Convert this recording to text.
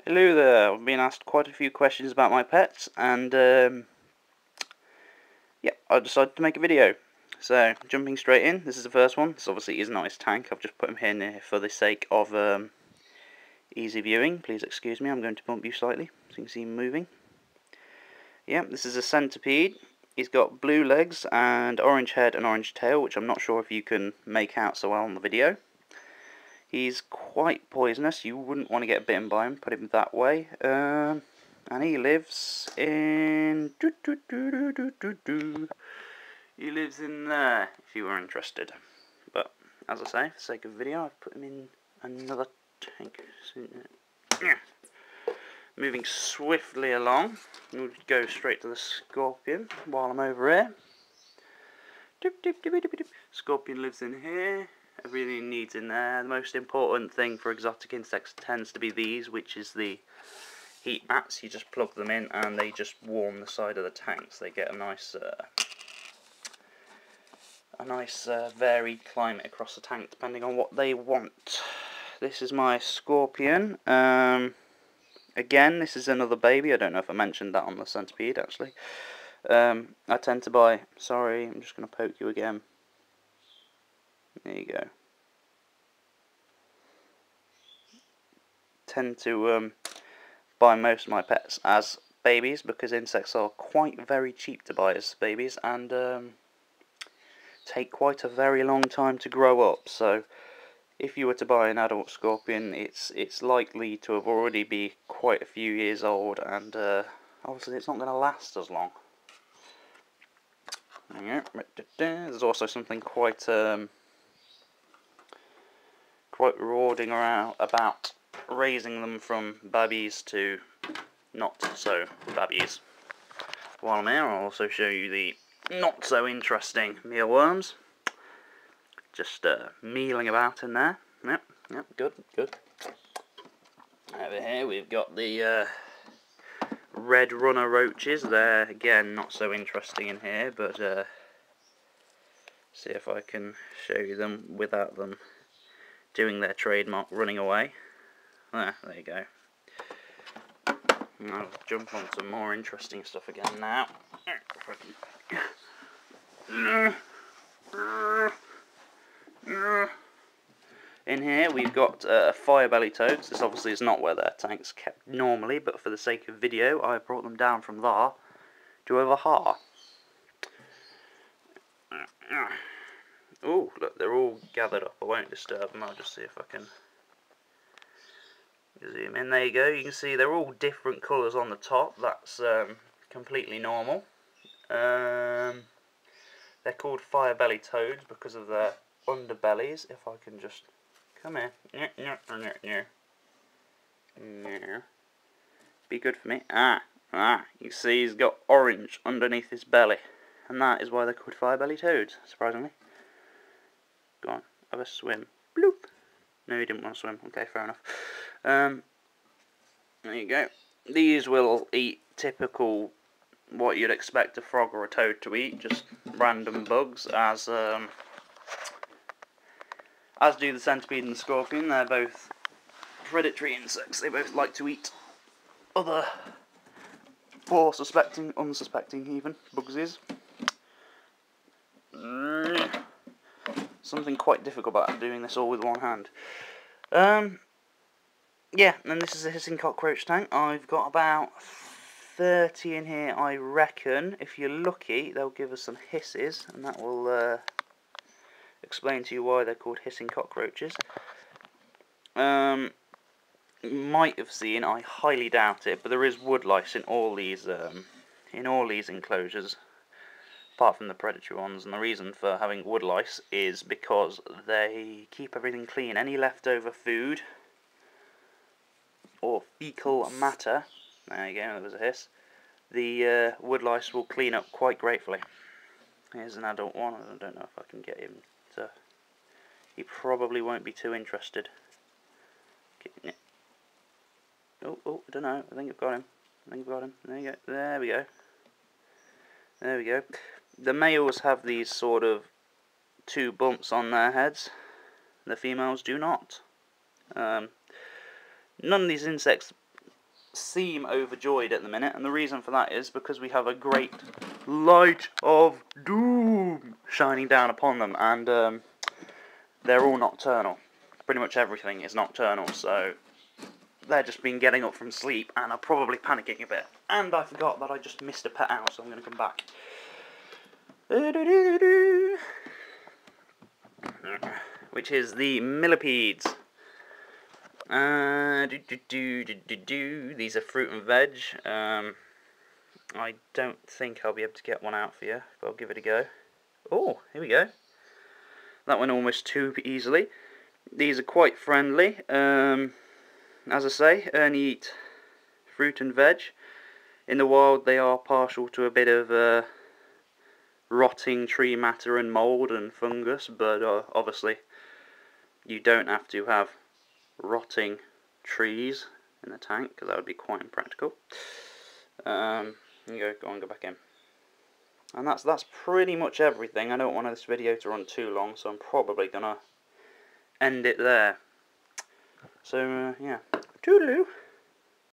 Hello there, I've been asked quite a few questions about my pets, and yeah, I decided to make a video. So, jumping straight in, this is the first one. This obviously is not his tank, I've just put him here for the sake of easy viewing. Please excuse me, I'm going to bump you slightly, so you can see him moving. Yeah, this is a centipede. He's got blue legs and orange head and orange tail, which I'm not sure if you can make out so well on the video. He's quite poisonous, you wouldn't want to get bitten by him, put him that way. And he lives in... He lives in there, if you were interested. But, as I say, for the sake of video, I've put him in another tank. Moving swiftly along, we'll go straight to the scorpion while I'm over here. Scorpion lives in here. Everything he needs in there. The most important thing for exotic insects tends to be these, which is the heat mats. You just plug them in and they just warm the side of the tanks. They get a nice varied climate across the tank depending on what they want. This is my scorpion. Again, this is another baby. I don't know if I mentioned that on the centipede actually. I tend to buy... Sorry, I'm just going to poke you again. There you go. Tend to buy most of my pets as babies because insects are quite very cheap to buy as babies and take quite a very long time to grow up. So if you were to buy an adult scorpion, it's likely to have already be quite a few years old, and obviously it's not going to last as long. There's also something quite rewarding about raising them from babbies to not so babbies. While I'm here, I'll also show you the not so interesting mealworms. Just mealing about in there. Yep, good. Over here we've got the red runner roaches. They're again not so interesting in here, but see if I can show you them without them doing their trademark running away. There you go. I'll jump on some more interesting stuff again now. In here we've got fire-belly toads. This obviously is not where their tank's kept normally, but for the sake of video I brought them down from there to over here. Oh, look, they're all gathered up. I won't disturb them, I'll just see if I can zoom in. There you go, you can see they're all different colours on the top. That's completely normal. They're called fire-belly toads because of their underbellies. If I can just come here. Be good for me. You see he's got orange underneath his belly, and that is why they're called fire-belly toads, surprisingly. Go on, have a swim. Bloop. No, he didn't want to swim. Okay, fair enough. There you go. These will eat typical what you'd expect a frog or a toad to eat, just random bugs, as do the centipede and the scorpion. They're both predatory insects. They both like to eat other poor unsuspecting even bugsies. Something quite difficult about doing this all with one hand. Yeah, and this is a hissing cockroach tank. I've got about 30 in here, I reckon. If you're lucky, they'll give us some hisses, and that will explain to you why they're called hissing cockroaches. You might have seen, I highly doubt it, but there is wood lice in all these enclosures, apart from the predatory ones. And the reason for having wood lice is because they keep everything clean. Any leftover food or fecal matter, there you go, there was a hiss, the wood lice will clean up quite gratefully. Here's an adult one. I don't know if I can get him to... He probably won't be too interested. Oh, I don't know. I think I've got him. There you go. There we go. The males have these sort of 2 bumps on their heads. The females do not. None of these insects seem overjoyed at the minute, and the reason for that is because we have a great light of doom shining down upon them, and they're all nocturnal. Pretty much everything is nocturnal, so they've just been getting up from sleep and are probably panicking a bit. And I forgot that I just missed a pet out, so I'm going to come back. Which is the millipedes. These are fruit and veg. I don't think I'll be able to get one out for you, but I'll give it a go. Oh, here we go. That went almost too easily. These are quite friendly. As I say, only eat fruit and veg. In the wild, they are partial to a bit of rotting tree matter and mould and fungus, but obviously you don't have to have rotting trees in the tank, because that would be quite impractical. Go back in. And that's pretty much everything. I don't want this video to run too long, so I'm probably gonna end it there. So yeah, toodaloo.